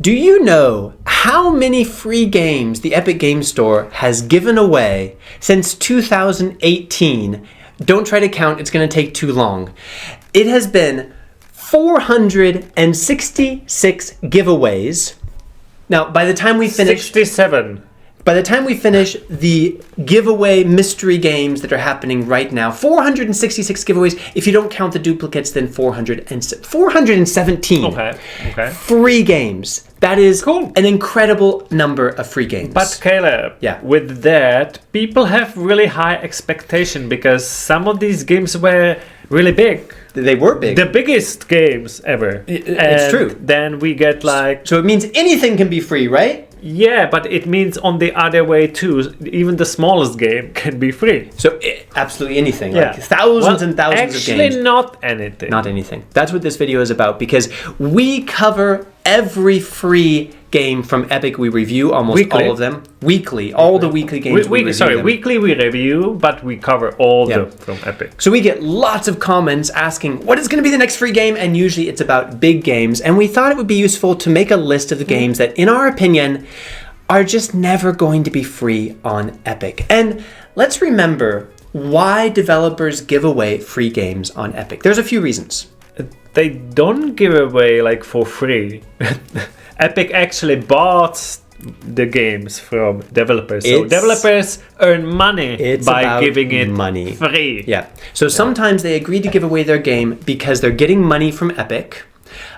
Do you know how many free games the Epic Game Store has given away since 2018? Don't try to count, it's going to take too long. It has been 466 giveaways. Now, by the time we finish... 67. By the time we finish the giveaway mystery games that are happening right now, 466 giveaways. If you don't count the duplicates, then 417 Okay. free games. That is cool. An incredible number of free games. But Caleb, with that, people have really high expectation because some of these games were really big. They were big. The biggest games ever. It's true. Then we get like... So it means anything can be free, right? Yeah, but it means on the other way too. Even the smallest game can be free. So absolutely anything. Yeah. Like thousands and thousands of games. Actually not anything. Not anything. That's what this video is about because we cover every free game from Epic. We review almost all of them. Weekly. All the weekly games we review. Weekly we review, but we cover all them from Epic. So we get lots of comments asking what is going to be the next free game, and usually it's about big games. And we thought it would be useful to make a list of the games that, in our opinion, are just never going to be free on Epic. And let's remember why developers give away free games on Epic. There's a few reasons. They don't give away like for free. Epic actually bought the games from developers. So developers earn money by giving it free. Yeah. So sometimes they agree to give away their game because they're getting money from Epic.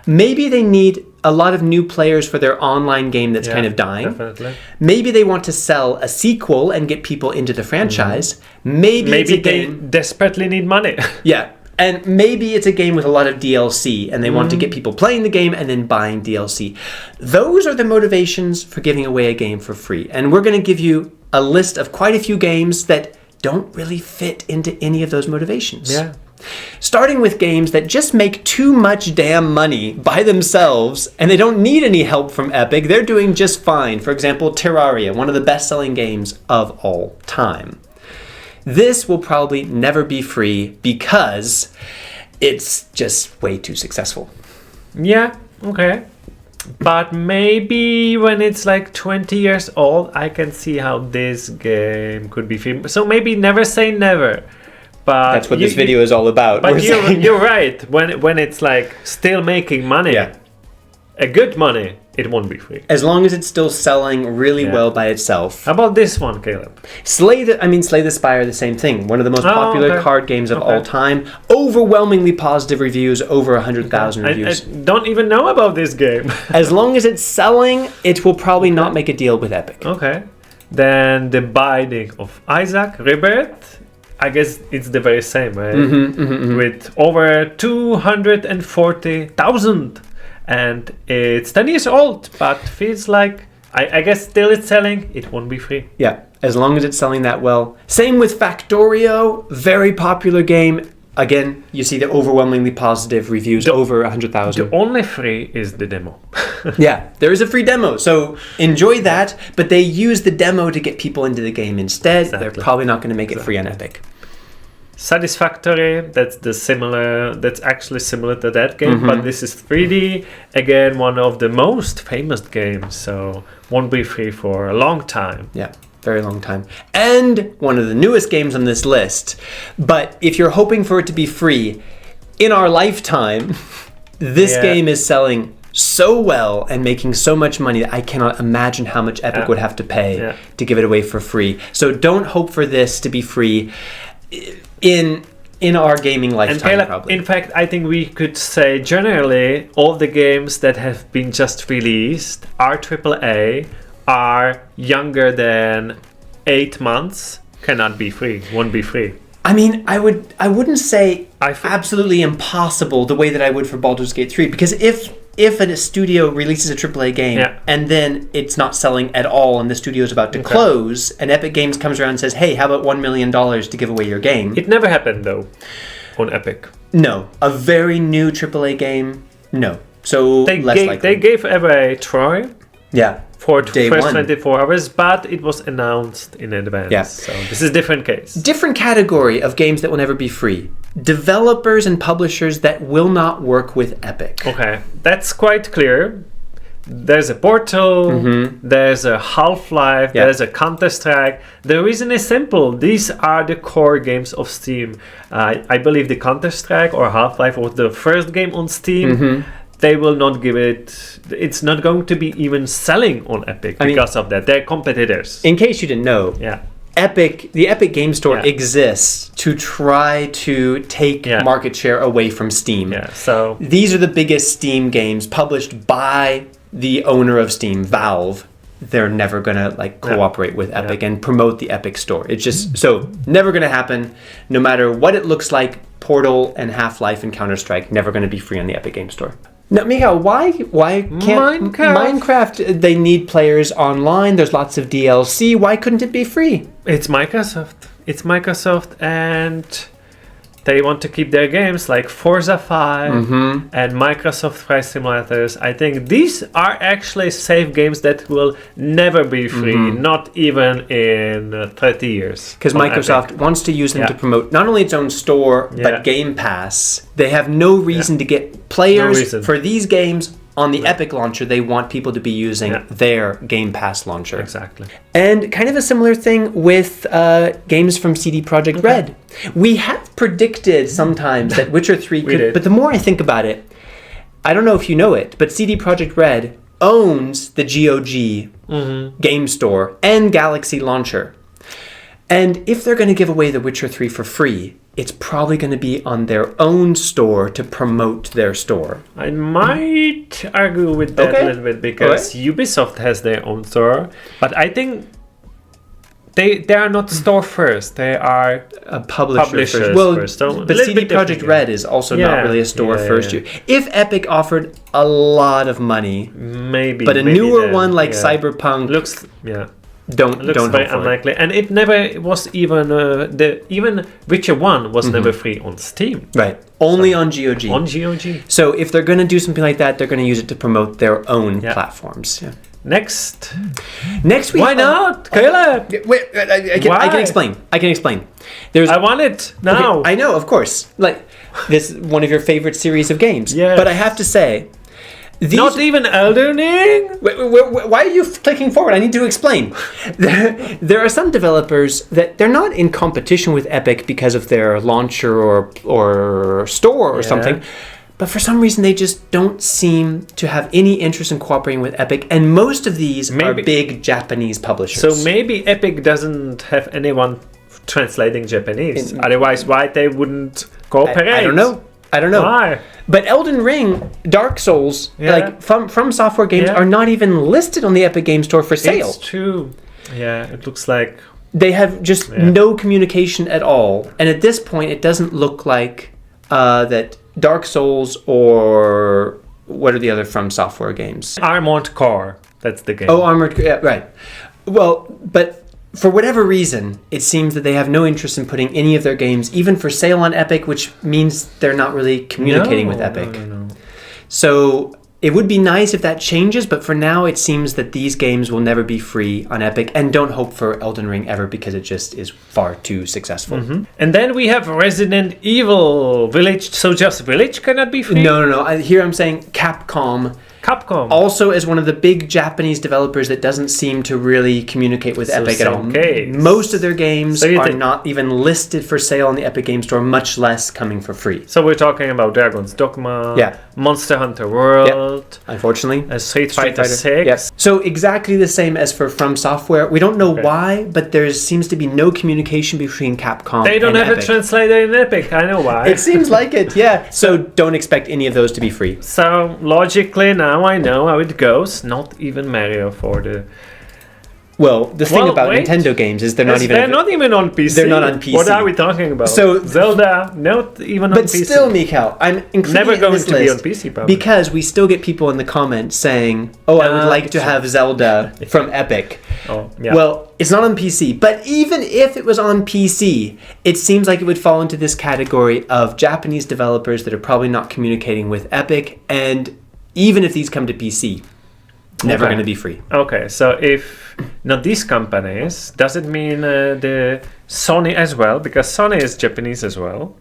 Maybe they need a lot of new players for their online game that's kind of dying. Definitely. Maybe they want to sell a sequel and get people into the franchise. Maybe they desperately need money. Yeah. And maybe it's a game with a lot of DLC and they want to get people playing the game and then buying DLC. Those are the motivations for giving away a game for free. And we're going to give you a list of quite a few games that don't really fit into any of those motivations. Yeah. Starting with games that just make too much damn money by themselves and they don't need any help from Epic. They're doing just fine. For example, Terraria, one of the best-selling games of all time. This will probably never be free because it's just way too successful. Yeah, okay. But maybe when it's like 20 years old, I can see how this game could be free. So maybe never say never. But that's what this video is all about. But you're right. When it's like still making money, a good money, it won't be free. As long as it's still selling really well by itself. How about this one, Caleb? Slay the Spire, the same thing. One of the most popular card games of all time. Overwhelmingly positive reviews, over 100,000 reviews. I don't even know about this game. As long as it's selling, it will probably not make a deal with Epic. Okay. Then The Binding of Isaac Rebirth. I guess it's the very same, right? With over 240,000. And it's 10 years old, but feels like, I guess still it's selling, it won't be free. Yeah, as long as it's selling that well. Same with Factorio, very popular game. Again, you see the overwhelmingly positive reviews, over 100,000. The only free is the demo. Yeah, there is a free demo, so enjoy that, but they use the demo to get people into the game instead. Exactly. They're probably not going to make it free on Epic. Satisfactory, that's actually similar to that game, but this is 3D. Again, one of the most famous games, so won't be free for a long time. Yeah, very long time. And one of the newest games on this list. But if you're hoping for it to be free, in our lifetime, this game is selling so well and making so much money that I cannot imagine how much Epic would have to pay to give it away for free. So don't hope for this to be free in our gaming lifetime, probably. In fact, I think we could say generally all the games that have been just released are AAA, are younger than 8 months, cannot be free, won't be free. I mean, I wouldn't say absolutely impossible the way that I would for Baldur's Gate 3, because if a studio releases a AAA game and then it's not selling at all and the studio is about to close and Epic Games comes around and says, hey, how about $1 million to give away your game? It never happened, though, on Epic. No. A very new AAA game? No. So less likely. They gave away Troy. Yeah. For the first 24 hours, but it was announced in advance. Yeah. So this is a different case. Different category of games that will never be free. Developers and publishers that will not work with Epic. Okay, that's quite clear. there's a Portal, there's a Half-Life, there's a Counter-Strike. The reason is simple. These are the core games of Steam. I believe the Counter-Strike or Half-Life was the first game on Steam. They will not give it... It's not going to be even selling on Epic because of that. They're competitors. In case you didn't know, the Epic Game Store exists to try to take market share away from Steam. So these are the biggest Steam games published by the owner of Steam, Valve. They're never gonna cooperate with Epic and promote the Epic Store. It's just so never gonna happen. No matter what it looks like, Portal and Half-Life and Counter-Strike never gonna be free on the Epic Game Store. Now, Michal, why can't Minecraft? They need players online. There's lots of DLC. Why couldn't it be free? It's Microsoft, and they want to keep their games like Forza 5 and Microsoft Flight Simulators. I think these are actually safe games that will never be free, not even in 30 years. Because Microsoft wants to use them to promote not only its own store, but Game Pass. They have no reason to get players for these games on the Epic launcher. They want people to be using their Game Pass launcher. Exactly. And kind of a similar thing with games from CD Projekt Red. We have predicted sometimes that Witcher 3 could, but the more I think about it, I don't know if you know it, but CD Projekt Red owns the GOG game store and Galaxy launcher. And if they're going to give away The Witcher 3 for free, it's probably going to be on their own store to promote their store. I might argue with that a little bit because Ubisoft has their own store, but I think they are not store first. They are a publisher first. Well, first. So but CD Projekt Red is also not really a store first. If Epic offered a lot of money, but a newer one like Cyberpunk looks Don't very unlikely, and it never was even even Witcher 1 was never free on Steam. Right, only on GOG. On GOG. So if they're going to do something like that, they're going to use it to promote their own platforms. Yeah. Next week. Why not, Caleb? Wait, I can explain. I want it now. Okay, I know, of course. Like this, is one of your favorite series of games. Yes. But I have to say. Not even Elden Ring? Why are you clicking forward? I need to explain. There are some developers that they're not in competition with Epic because of their launcher or store or something, but for some reason they just don't seem to have any interest in cooperating with Epic, and most of these are big Japanese publishers. So maybe Epic doesn't have anyone translating Japanese. Otherwise, why they wouldn't cooperate? I don't know. Why? But Elden Ring, Dark Souls, like from software games are not even listed on the Epic Game Store for sale. It's true. Yeah, it looks like they have just no communication at all. And at this point, it doesn't look like that Dark Souls or what are the other from software games? Armored Core. That's the game. Oh, Armored, right. Well, but for whatever reason, it seems that they have no interest in putting any of their games even for sale on Epic, which means they're not really communicating with Epic. No. So it would be nice if that changes, but for now it seems that these games will never be free on Epic, and don't hope for Elden Ring ever because it just is far too successful. And then we have Resident Evil Village. So just Village cannot be free? No. Here I'm saying Capcom. Also as one of the big Japanese developers that doesn't seem to really communicate with Epic at all. Most of their games are not even listed for sale on the Epic Game Store, much less coming for free. So we're talking about Dragon's Dogma, Monster Hunter World, unfortunately, Street Fighter 6. So exactly the same as for From Software. We don't know why, but there seems to be no communication between Capcom and Epic. They don't have a translator in Epic, I know why. It seems like it, So don't expect any of those to be free. So logically now I know how it goes. Not even Mario for the... Well, the thing about Nintendo games is they're not even on PC. They're not on PC. What are we talking about? So Zelda, not even on PC. But still, Michal, I'm including never going this to list be on PC probably. because we still get people in the comments saying, "Oh, I would like to have Zelda from Epic." Well, it's not on PC, but even if it was on PC, it seems like it would fall into this category of Japanese developers that are probably not communicating with Epic, and even if these come to PC, never going to be free. Okay, so if not these companies, does it mean the Sony as well? Because Sony is Japanese as well,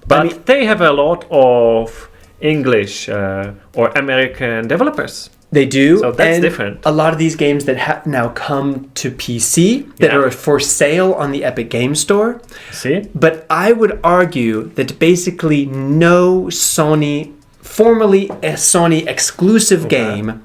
but they have a lot of English or American developers. They do. So that's and different. A lot of these games that have now come to PC that are for sale on the Epic Game Store. See? But I would argue that basically no formerly a Sony exclusive game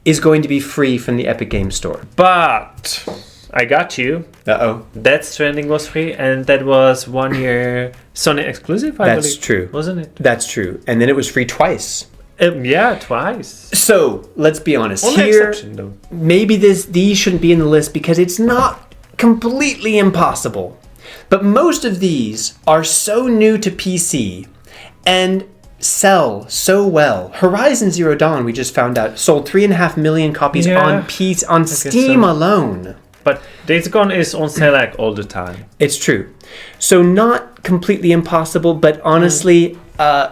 is going to be free from the Epic Game Store. But I got you. Uh-oh. Death Stranding was free, and that was 1 year Sony exclusive, I believe. That's true. Wasn't it? That's true. And then it was free twice. Yeah, twice. So, let's be honest. Only Here, exception, though. maybe these shouldn't be in the list because it's not completely impossible. But most of these are so new to PC and sell so well. Horizon Zero Dawn, we just found out, sold 3.5 million copies on Steam alone. But Days Gone is on sale like all the time. It's true. So not completely impossible, but honestly,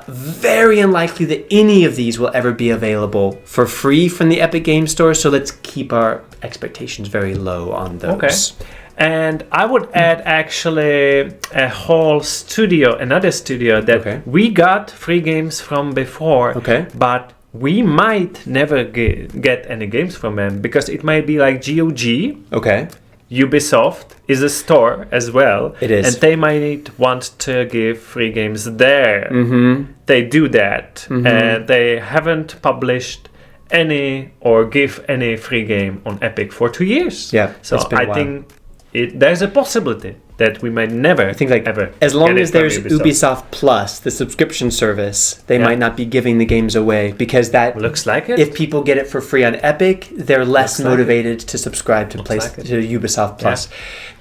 very unlikely that any of these will ever be available for free from the Epic Game Store. So let's keep our expectations very low on those. Okay. And I would add actually a whole studio, another studio that we got free games from before. Okay. But we might never get any games from them because it might be like GOG. Okay. Ubisoft is a store as well. It is. And they might want to give free games there. Mm-hmm. They do that. And they haven't published any or give any free game on Epic for 2 years. Yeah. So I think there's a possibility that we might never, ever. As long get as it from there's Ubisoft Plus, the subscription service, they might not be giving the games away because that looks like it. If people get it for free on Epic, they're less motivated to subscribe to to Ubisoft Plus.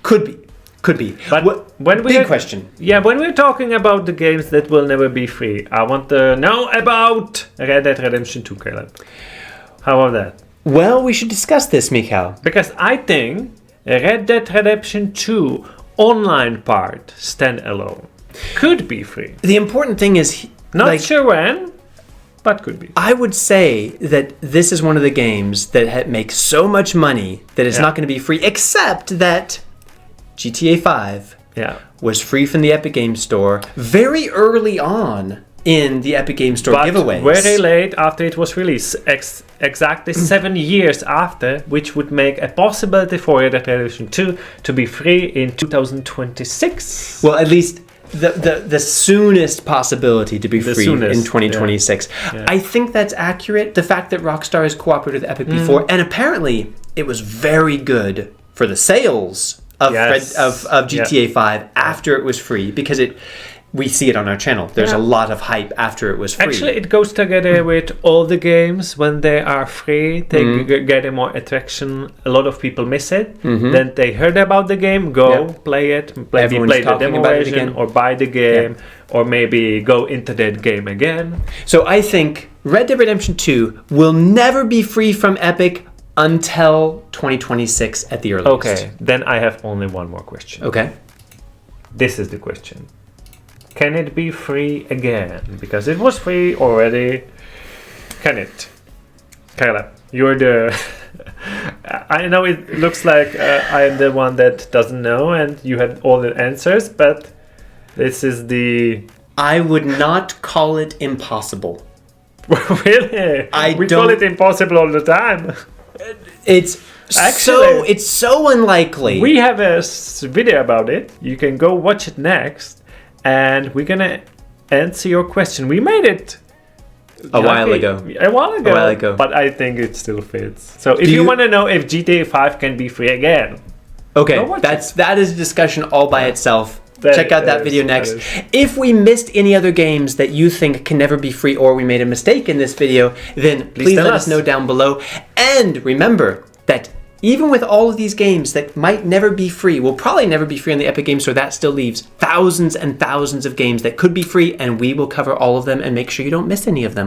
Could be. But big question. Yeah, when we're talking about the games that will never be free, I want to know about Red Dead Redemption 2, Caleb. How about that? Well, we should discuss this, Michal. Because I think Red Dead Redemption 2 online part, standalone, could be free. The important thing is... Not sure when, but could be. I would say that this is one of the games that makes so much money that it's not going to be free, except that GTA 5 was free from the Epic Game Store very early on in the Epic Game Store giveaways. Very late after it was released, exactly 7 years after, which would make a possibility for Red Dead Redemption 2 to be free in 2026. Well, at least the soonest possibility to be free in 2026. Yeah. I think that's accurate. The fact that Rockstar has cooperated with Epic before, and apparently it was very good for the sales of GTA 5 after it was free, because we see it on our channel. There's a lot of hype after it was free. Actually, it goes together with all the games. When they are free, they get a more attraction. A lot of people miss it. Then they heard about the game, play it, play the demo version, or buy the game, or maybe go into that game again. So I think Red Dead Redemption 2 will never be free from Epic until 2026 at the earliest. Okay, then I have only one more question. Okay. This is the question. Can it be free again? Because it was free already. Can it? Caleb, you're the... I know it looks like I'm the one that doesn't know and you had all the answers, but this is the... I would not call it impossible. Really? We call it impossible all the time. It's so unlikely. We have a video about it. You can go watch it next. And we're gonna answer your question. We made it a while ago. But I think it still fits. So if you want to know if GTA 5 can be free again, that is a discussion all by itself. Check out that video next. If we missed any other games that you think can never be free, or we made a mistake in this video, then please let us know down below. And remember that even with all of these games that might never be free, will probably never be free on the Epic Game Store, that still leaves thousands and thousands of games that could be free, and we will cover all of them and make sure you don't miss any of them.